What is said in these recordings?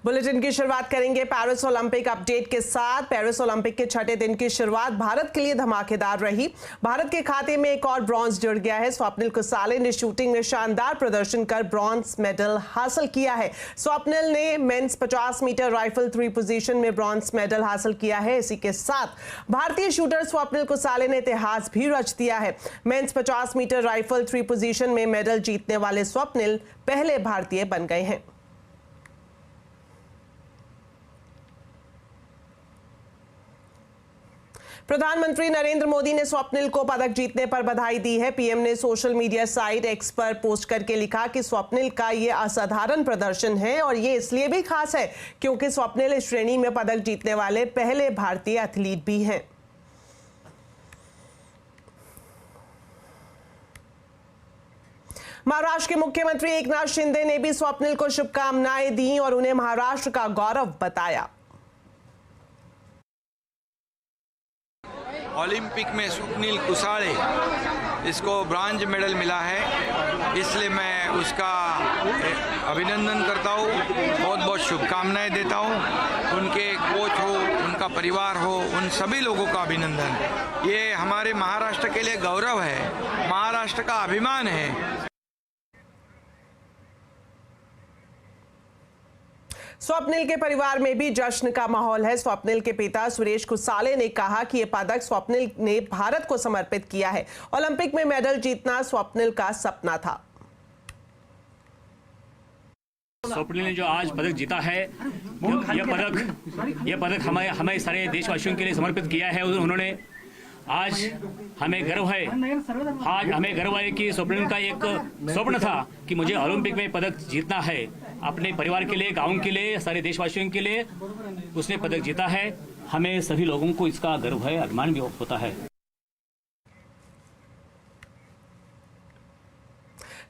Bulletin की शुरुआत करेंगे पेरिस ओलंपिक अपडेट के साथ। पेरिस ओलंपिक के छठे दिन की शुरुआत भारत के लिए धमाकेदार रही। भारत के खाते में एक और ब्रॉन्ज जुड़ गया है। स्वप्निल कुसाले ने शूटिंग में शानदार प्रदर्शन कर ब्रॉन्ज मेडल हासिल किया है। स्वप्निल ने मेंस 50 मीटर राइफल 3 पोजीशन में ब्रॉन्ज मेडल हासिल किया है। इसी के साथ भारतीय शूटर स्वप्निल कुसाले ने इतिहास भी रच दिया है। मेंस 50 मीटर राइफल 3 पोजीशन में मेडल जीतने वाले स्वप्निल पहले भारतीय बन गए हैं। प्रधानमंत्री नरेंद्र मोदी ने स्वप्निल को पदक जीतने पर बधाई दी है। पीएम ने सोशल मीडिया साइट एक्स पर पोस्ट करके लिखा कि स्वप्निल का ये असाधारण प्रदर्शन है और ये इसलिए भी खास है क्योंकि स्वप्निल इस श्रेणी में पदक जीतने वाले पहले भारतीय एथलीट भी हैं। महाराष्ट्र के मुख्यमंत्री एकनाथ शिंदे ने भी स्वप्निल को शुभकामनाएं दी और उन्हें महाराष्ट्र का गौरव बताया। ओलंपिक में स्वप्निल कुसाले इसको ब्रॉन्ज मेडल मिला है, इसलिए मैं उसका अभिनंदन करता हूँ, बहुत बहुत शुभकामनाएं देता हूँ। उनके कोच हो, उनका परिवार हो, उन सभी लोगों का अभिनंदन। ये हमारे महाराष्ट्र के लिए गौरव है, महाराष्ट्र का अभिमान है। स्वप्निल के परिवार में भी जश्न का माहौल है। स्वप्निल के पिता सुरेश कुसाले ने कहा कि यह पदक स्वप्निल ने भारत को समर्पित किया है। ओलंपिक में मेडल जीतना स्वप्निल का सपना था। स्वप्निल ने जो आज पदक जीता है, यह पदक हमें सारे देशवासियों के लिए समर्पित किया है। उन्होंने आज हमें गर्व है कि स्वप्निल का एक स्वप्न था कि मुझे ओलंपिक में पदक जीतना है। अपने परिवार के लिए, गांव के लिए, सारे देशवासियों के लिए उसने पदक जीता है। हमें सभी लोगों को इसका गर्व है, अभिमान भी होता है।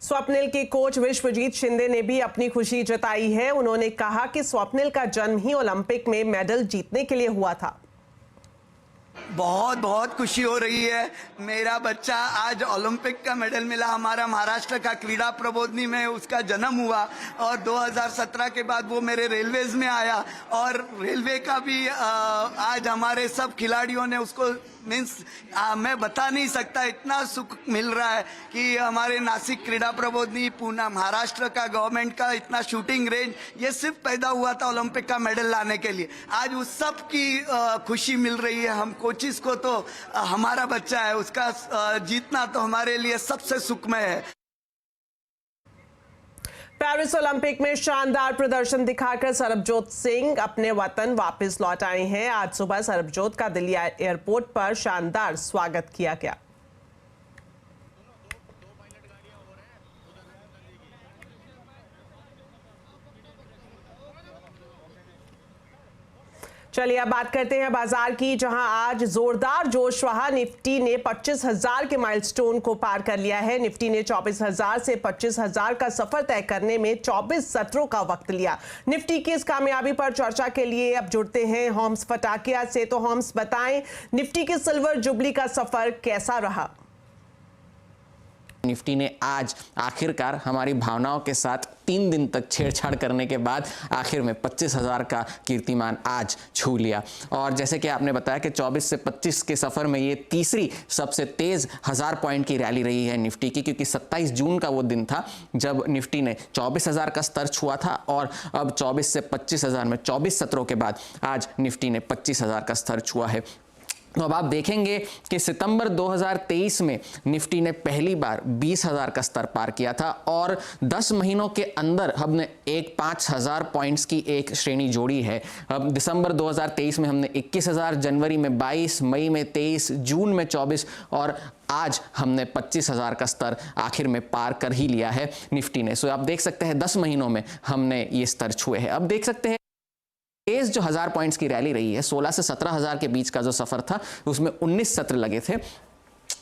स्वप्निल के कोच विश्वजीत शिंदे ने भी अपनी खुशी जताई है। उन्होंने कहा कि स्वप्निल का जन्म ही ओलंपिक में मेडल जीतने के लिए हुआ था। बहुत बहुत खुशी हो रही है। मेरा बच्चा आज ओलंपिक का मेडल मिला। हमारा महाराष्ट्र का क्रीड़ा प्रबोधिनी में उसका जन्म हुआ और 2017 के बाद वो मेरे रेलवेज में आया और रेलवे का भी आज हमारे सब खिलाड़ियों ने उसको मैं बता नहीं सकता, इतना सुख मिल रहा है कि हमारे नासिक क्रीड़ा प्रबोधिनी, पूना महाराष्ट्र का गवर्नमेंट का इतना शूटिंग रेंज, ये सिर्फ पैदा हुआ था ओलंपिक का मेडल लाने के लिए। आज उस सब की खुशी मिल रही है। हम कोचिस को तो हमारा बच्चा है, उसका जीतना तो हमारे लिए सबसे सुखमय है। पेरिस ओलंपिक में शानदार प्रदर्शन दिखाकर सरबजोत सिंह अपने वतन वापस लौट आए हैं। आज सुबह सरबजोत का दिल्ली एयरपोर्ट पर शानदार स्वागत किया गया। चलिए अब बात करते हैं बाजार की, जहां आज जोरदार जोश रहा। निफ्टी ने 25,000 के माइलस्टोन को पार कर लिया है। निफ्टी ने 24,000 से 25,000 का सफर तय करने में 24 सत्रों का वक्त लिया। निफ्टी की इस कामयाबी पर चर्चा के लिए अब जुड़ते हैं होम्स फटाकिया से। तो होम्स, बताएं निफ्टी की सिल्वर जुबली का सफर कैसा रहा? निफ्टी ने आज आखिरकार हमारी भावनाओं के साथ 3 दिन तक छेड़छाड़ करने के बाद आखिर में 25,000 का कीर्तिमान आज छू लिया। और जैसे कि आपने बताया कि 24 से 25 के सफ़र में ये तीसरी सबसे तेज़ 1000 पॉइंट की रैली रही है निफ्टी की, क्योंकि 27 जून का वो दिन था जब निफ्टी ने 24,000 का स्तर छुआ था और अब 24 से 25,000 में 24 सत्रों के बाद आज निफ्टी ने 25,000 का स्तर छुआ है। तो अब आप देखेंगे कि सितंबर 2023 में निफ्टी ने पहली बार 20,000 का स्तर पार किया था और 10 महीनों के अंदर हमने 5,000 पॉइंट्स की एक श्रेणी जोड़ी है। अब दिसंबर 2023 में हमने 21,000, जनवरी में 22, मई में 23, जून में 24 और आज हमने 25,000 का स्तर आखिर में पार कर ही लिया है निफ्टी ने। सो आप देख सकते हैं 10 महीनों में हमने ये स्तर छुए हैं। अब देख सकते हैं तेज जो 1000 पॉइंट्स की रैली रही है, 16 से 17,000 के बीच का जो सफर था उसमें 19 सत्र लगे थे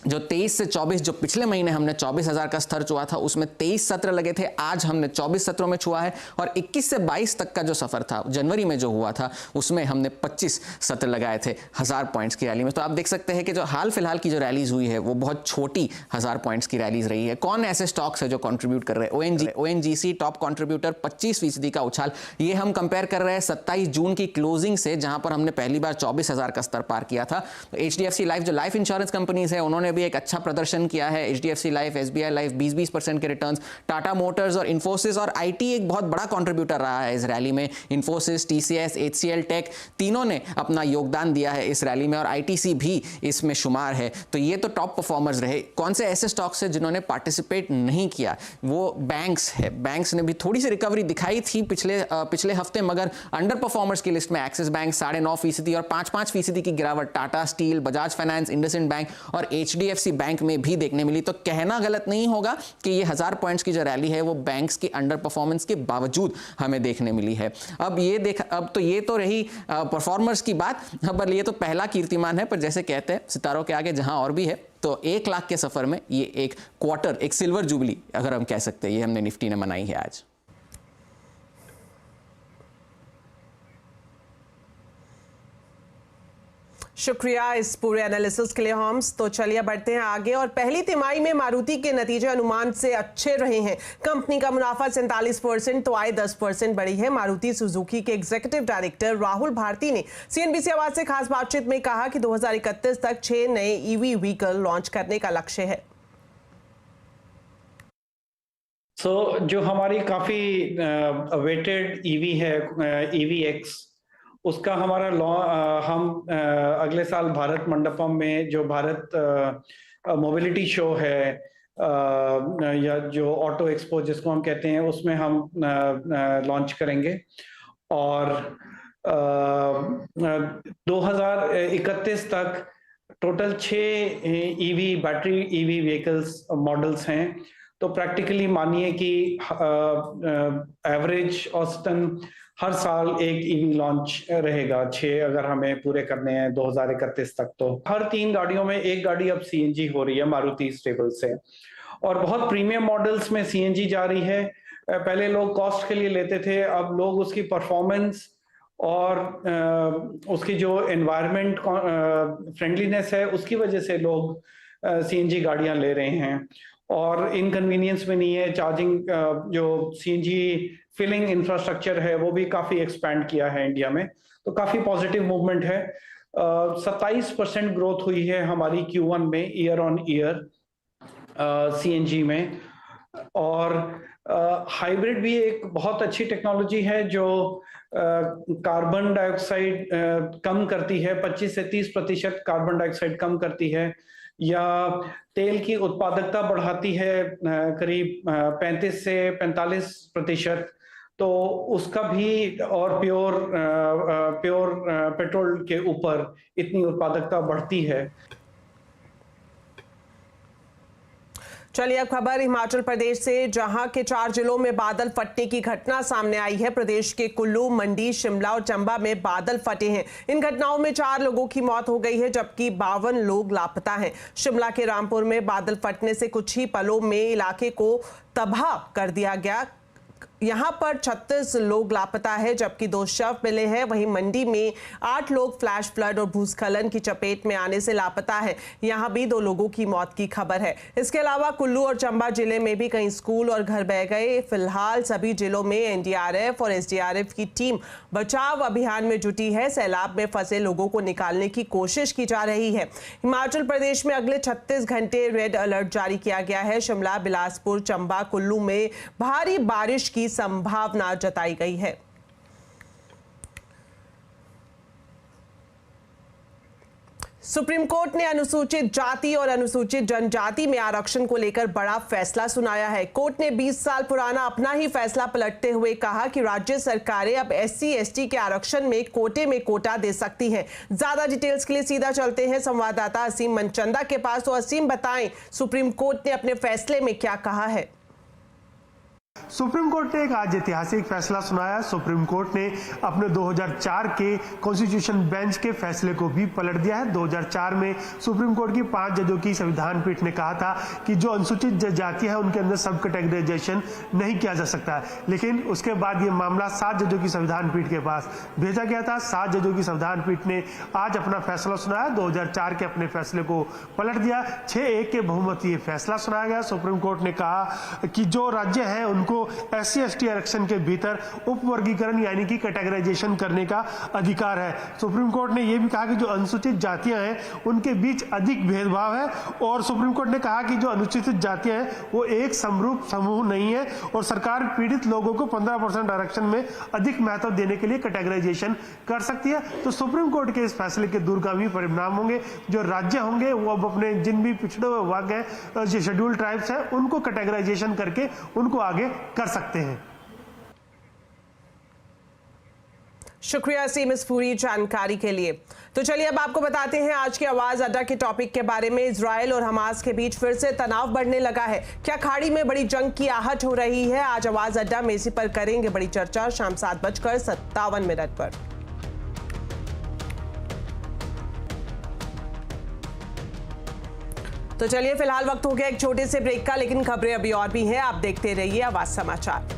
जो 23 से 24 जो पिछले महीने हमने 24,000 का स्तर छुआ था उसमें 23 सत्र लगे थे, आज हमने 24 सत्रों में छुआ है। और 21 से 22 तक का जो सफर था जनवरी में जो हुआ था उसमें हमने 25 सत्र लगाए थे 1000 पॉइंट्स की रैली में। तो आप देख सकते हैं कि जो हाल फिलहाल की जो रैलीज हुई है वो बहुत छोटी 1000 पॉइंट्स की रैलीज रही है। कौन ऐसे स्टॉक्स है जो कंट्रीब्यूट कर रहे हैं? ONGC टॉप कंट्रीब्यूटर 25% का उछाल। ये हम कंपेयर कर रहे हैं 27 जून की क्लोजिंग से, जहां पर हमने पहली बार 24,000 का स्तर पार किया था। तो HDFC लाइफ जो लाइफ इंश्योरेंस कंपनीज है उन्होंने भी एक अच्छा प्रदर्शन किया है। HDFC लाइफ, SBI लाइफ 20% के रिटर्न्स। टाटा मोटर्स और इन्फोसिस और IT एक बहुत बड़ा कंट्रीब्यूटर रहा है इस रैली में। इन्फोसिस, TCS, HCL टेक तीनों ने अपना योगदान दिया है इस रैली में और ITC भी इसमें शुमार है। तो ये तो टॉप परफॉर्मर्स रहे। कौन से ऐसे स्टॉक्स है जिन्होंने पार्टिसिपेट नहीं किया? वो बैंक्स है। बैंक्स ने भी थोड़ी सी रिकवरी दिखाई थी पिछले हफ्ते, मगर अंडर परफॉर्मर्स की लिस्ट में एक्सिस बैंक 9.5% और 5% की गिरावट Tata steel, Bajaj finance, IndusInd bank और HDFC बैंक में भी देखने मिली। तो कहना गलत नहीं होगा कि ये 1000 पॉइंट्स की जो रैली है वो बैंक्स की अंडर परफॉर्मेंस के बावजूद हमें देखने मिली है। अब तो ये तो रही परफॉर्मर्स की बात, पर ये तो पहला कीर्तिमान है। पर जैसे कहते हैं सितारों के आगे जहां और भी है, तो 1 लाख के सफर में ये एक क्वार्टर, एक सिल्वर जुबली अगर हम कह सकते हैं, ये हमने निफ्टी ने मनाई है आज। शुक्रिया इस पूरे एनालिसिस के लिए हॉम्स। तो चलिए बढ़ते हैं आगे। और पहली तिमाही में मारुति के नतीजे अनुमान से अच्छे रहे हैं। कंपनी का मुनाफा 47% तो आय 10% बढ़ी है। मारुति सुजुकी के एग्जीक्यूटिव डायरेक्टर राहुल भारती ने CNBC आवाज से खास बातचीत में कहा कि 2031 तक 6 नए EV व्हीकल लॉन्च करने का लक्ष्य है। जो हमारी काफी वेटेड EV है, EVX, उसका हमारा हम अगले साल भारत मंडपम में जो भारत मोबिलिटी शो है या जो ऑटो एक्सपो जिसको हम कहते हैं, उसमें हम लॉन्च करेंगे। और 2031 तक total 6 battery EV vehicles models हैं। तो प्रैक्टिकली मानिए कि एवरेज औसतन हर साल एक EV लॉन्च रहेगा, 6 अगर हमें पूरे करने हैं 2031 तक। तो हर 3 गाड़ियों में एक गाड़ी अब CNG हो रही है मारुति स्टेबल से, और बहुत प्रीमियम मॉडल्स में CNG जा रही है। पहले लोग कॉस्ट के लिए लेते थे, अब लोग उसकी परफॉर्मेंस और उसकी जो एनवायरनमेंट फ्रेंडलीनेस है उसकी वजह से लोग CNG गाड़ियां ले रहे हैं। और इनकन्वीनियंस में नहीं है। चार्जिंग जो CNG फिलिंग इंफ्रास्ट्रक्चर है वो भी काफी एक्सपैंड किया है इंडिया में। तो काफी पॉजिटिव मूवमेंट है। 27% ग्रोथ हुई है हमारी Q1 में ईयर ऑन ईयर CNG में। और हाइब्रिड भी एक बहुत अच्छी टेक्नोलॉजी है जो कार्बन डाइऑक्साइड कम करती है, 25 से 30% कार्बन डाइऑक्साइड कम करती है, या तेल की उत्पादकता बढ़ाती है करीब 35 से 45%। तो उसका भी, और प्योर पेट्रोल के ऊपर इतनी उत्पादकता बढ़ती है। चलिए अब खबर हिमाचल प्रदेश से, जहां के 4 जिलों में बादल फटने की घटना सामने आई है। प्रदेश के कुल्लू, मंडी, शिमला और चंबा में बादल फटे हैं। इन घटनाओं में 4 लोगों की मौत हो गई है, जबकि 52 लोग लापता हैं। शिमला के रामपुर में बादल फटने से कुछ ही पलों में इलाके को तबाह कर दिया गया। यहां पर 36 लोग लापता है, जबकि 2 शव मिले हैं। वहीं मंडी में 8 लोग फ्लैश फ्लड और भूस्खलन की चपेट में आने से लापता है। यहां भी 2 लोगों की मौत की खबर है। इसके अलावा कुल्लू और चंबा जिले में भी कई स्कूल और घर बह गए। फिलहाल सभी जिलों में NDRF और SDRF की टीम बचाव अभियान में जुटी है। सैलाब में फंसे लोगों को निकालने की कोशिश की जा रही है। हिमाचल प्रदेश में अगले 36 घंटे रेड अलर्ट जारी किया गया है। शिमला, बिलासपुर, चंबा, कुल्लू में भारी बारिश की संभावना जताई गई है। सुप्रीम कोर्ट ने अनुसूचित जाति और अनुसूचित जनजाति में आरक्षण को लेकर बड़ा फैसला सुनाया है। कोर्ट ने 20 साल पुराना अपना ही फैसला पलटते हुए कहा कि राज्य सरकारें अब SC/ST के आरक्षण में कोटे में कोटा दे सकती हैं। ज्यादा डिटेल्स के लिए सीधा चलते हैं संवाददाता असीम मनचंदा के पास। तो असीम, बताएं सुप्रीम कोर्ट ने अपने फैसले में क्या कहा है? सुप्रीम कोर्ट ने एक आज ऐतिहासिक फैसला सुनाया। सुप्रीम कोर्ट ने अपने 2004 के कॉन्स्टिट्यूशन बेंच के फैसले को भी पलट दिया है। 2004 में सुप्रीम कोर्ट की 5 जजों की संविधान पीठ ने कहा था कि जो अनुसूचित जातियां हैं उनके अंदर सब कैटेगराइजेशन नहीं किया जा सकता, लेकिन उसके बाद ये मामला 7 जजों की संविधान पीठ के पास भेजा गया था। 7 जजों की संविधान पीठ ने आज अपना फैसला सुनाया। 2004 के अपने फैसले को पलट दिया। 6-1 के बहुमत ये फैसला सुनाया गया। सुप्रीम कोर्ट ने कहा कि जो राज्य हैं उनको SC/ST आरक्षण के भीतर उपवर्गीकरण यानी कि कैटेगराइजेशन करने का अधिकार है। सुप्रीम कोर्ट ने यह भी कहा कि जो अनुसूचित जातियां हैं उनके बीच अधिक भेदभाव है, और सुप्रीम कोर्ट ने कहा कि जो अनुसूचित जातियां हैं वो एक समरूप समूह नहीं है और सरकार पीड़ित लोगों को 15% आरक्षण में अधिक महत्व देने के लिए कैटेगराइजेशन कर सकती है। तो सुप्रीम कोर्ट के इस फैसले के दूरगामी परिणाम होंगे। जो राज्य होंगे वो अब अपने जिन भी पिछड़े हुए वर्ग हैं, जो शेड्यूल्ड ट्राइब्स हैं, उनको कैटेगराइजेशन करके उनको आगे कर सकते हैं। शुक्रिया असीम इस पूरी जानकारी के लिए। तो चलिए अब आपको बताते हैं आज के आवाज अड्डा के टॉपिक के बारे में। इजराइल और हमास के बीच फिर से तनाव बढ़ने लगा है। क्या खाड़ी में बड़ी जंग की आहट हो रही है? आज आवाज अड्डा में इसी पर करेंगे बड़ी चर्चा शाम 7:57 पर। तो चलिए फिलहाल वक्त हो गया एक छोटे से ब्रेक का, लेकिन खबरें अभी और भी हैं। आप देखते रहिए आवाज समाचार।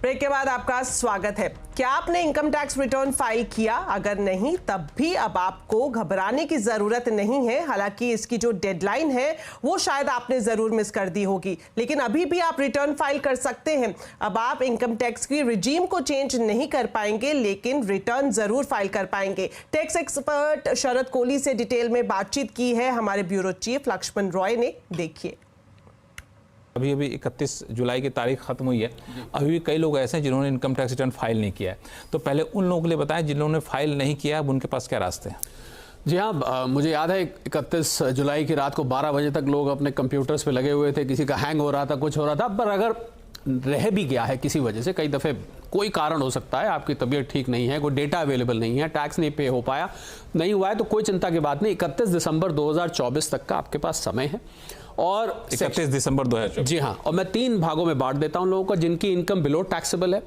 ब्रेक के बाद आपका स्वागत है। क्या आपने इनकम टैक्स रिटर्न फाइल किया? अगर नहीं तब भी अब आपको घबराने की जरूरत नहीं है। हालांकि इसकी जो डेडलाइन है वो शायद आपने जरूर मिस कर दी होगी, लेकिन अभी भी आप रिटर्न फाइल कर सकते हैं। अब आप इनकम टैक्स की रिजीम को चेंज नहीं कर पाएंगे, लेकिन रिटर्न जरूर फाइल कर पाएंगे। टैक्स एक्सपर्ट शरद कोहली से डिटेल में बातचीत की है हमारे ब्यूरो चीफ लक्ष्मण रॉय ने। देखिए, अभी 31 जुलाई की तारीख खत्म हुई है। अभी भी कई लोग ऐसे हैं जिन्होंने इनकम टैक्स रिटर्न फाइल नहीं किया है। तो पहले उन लोगों के लिए बताएं जिन्होंने फाइल नहीं किया, अब उनके पास क्या रास्ते हैं? जी हाँ, मुझे याद है 31 जुलाई की रात को 12 बजे तक लोग अपने कंप्यूटर्स पे लगे हुए थे। किसी का हैंग हो रहा था, कुछ हो रहा था। पर अगर रह भी गया है किसी वजह से, कई दफ़े कोई कारण हो सकता है, आपकी तबीयत ठीक नहीं है, कोई डेटा अवेलेबल नहीं है, टैक्स नहीं पे हो पाया, नहीं हुआ है, तो कोई चिंता की बात नहीं। 31 दिसंबर 2024 तक का आपके पास समय है। और 31 दिसंबर 2024। जी हाँ, और मैं 3 भागों में बांट देता हूं लोगों को। जिनकी इनकम बिलो टैक्सेबल है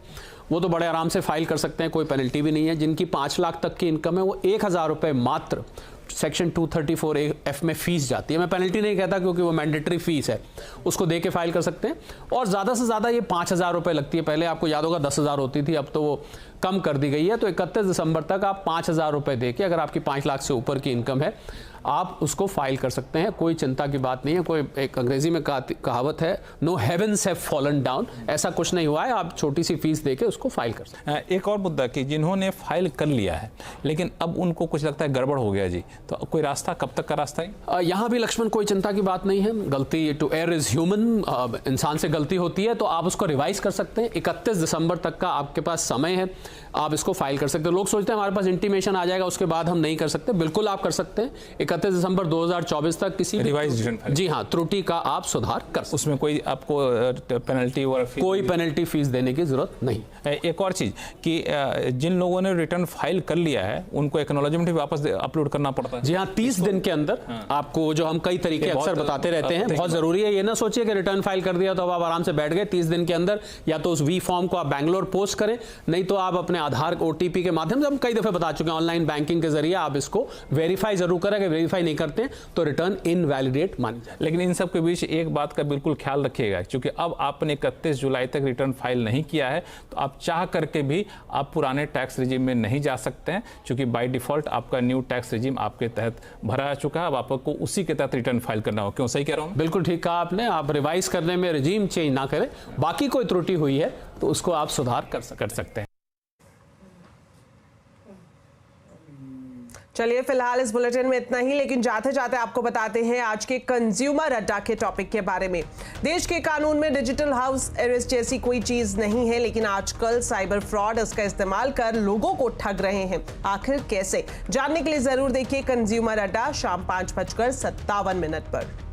वो तो बड़े आराम से फाइल कर सकते हैं, कोई पेनल्टी भी नहीं है। जिनकी 5 लाख तक की इनकम है वो 1000 रुपये मात्र सेक्शन 234F में फीस जाती है। मैं पेनल्टी नहीं कहता क्योंकि वो मैंडेटरी फीस है, उसको दे के फाइल कर सकते हैं। और ज़्यादा से ज़्यादा ये 5000 रुपये लगती है। पहले आपको याद होगा 10,000 होती थी, अब तो वो कम कर दी गई है। तो 31 दिसंबर तक आप 5000 रुपये दे के, अगर आपकी 5 लाख से ऊपर की इनकम है, आप उसको फाइल कर सकते हैं। कोई चिंता की बात नहीं है। कोई एक अंग्रेजी में कहावत है, no heavens have fallen down, ऐसा कुछ नहीं हुआ है। आप छोटी सी फीस देके उसको फाइल कर सकते हैं। एक और मुद्दा कि जिन्होंने फाइल कर लिया है लेकिन अब उनको कुछ लगता है गड़बड़ हो गया जी, तो कोई रास्ता, कब तक का रास्ता है? यहाँ भी लक्ष्मण कोई चिंता की बात नहीं है। गलती, टू एयर इज ह्यूमन, इंसान से गलती होती है, तो आप उसको रिवाइज कर सकते हैं। 31 दिसंबर तक का आपके पास समय है, आप इसको फाइल कर सकते हैं। लोग सोचते हैं हमारे पास इंटीमेशन आ जाएगा उसके बाद हम नहीं कर सकते। बिल्कुल आप कर सकते हैं। 31 दिसंबर 2024 तक किसी रिवाइज रिटर्न फाइल, जी हाँ, त्रुटि का आप सुधार कर सकते हैं। उसमें कोई आपको पेनल्टी और कोई पेनल्टी फीस देने की जरूरत नहीं। एक और चीज कि जिन लोगों ने रिटर्न फाइल कर लिया है उनको एक्नॉलेजमेंट भी वापस अपलोड करना पड़ता है। जी हाँ, 30 दिन के अंदर आपको, जो हम कई तरीके अक्सर बताते रहते हैं, बहुत जरूरी है। ये ना सोचिए कि रिटर्न फाइल कर दिया तो अब आप आराम से बैठ गए। 30 दिन के अंदर या तो उस वी फॉर्म को आप बैंगलोर पोस्ट करें, नहीं तो आप अपने आधार OTP के माध्यम से, हम कई दफे बता चुके हैं, ऑनलाइन बैंकिंग के जरिए आप इसको वेरीफाई जरूर करें। अगर वेरीफाई नहीं करते हैं तो रिटर्न इनवैलिडेट मानी जाए। लेकिन इन सब के बीच एक बात का बिल्कुल ख्याल रखिएगा, क्योंकि अब आपने 31 जुलाई तक रिटर्न फाइल नहीं किया है तो आप चाह करके भी आप पुराने टैक्स रिजीम में नहीं जा सकते हैं, क्योंकि बाय डिफॉल्ट आपका न्यू टैक्स रिजीम आपके तहत भरा चुका है। अब आपको उसी के तहत रिटर्न फाइल करना हो। क्यों, सही कह रहा हूं? बिल्कुल ठीक कहा आपने। आप रिवाइज करने में रिजीम चेंज ना करें, बाकी कोई त्रुटि हुई है तो उसको आप सुधार कर सकते हैं। चलिए फिलहाल इस बुलेटिन में इतना ही, लेकिन जाते जाते आपको बताते हैं आज के कंज्यूमर अड्डा के टॉपिक के बारे में। देश के कानून में डिजिटल हाउस अरेस्ट जैसी कोई चीज नहीं है, लेकिन आजकल साइबर फ्रॉड इसका इस्तेमाल कर लोगों को ठग रहे हैं। आखिर कैसे, जानने के लिए जरूर देखिए कंज्यूमर अड्डा शाम 5:57 पर।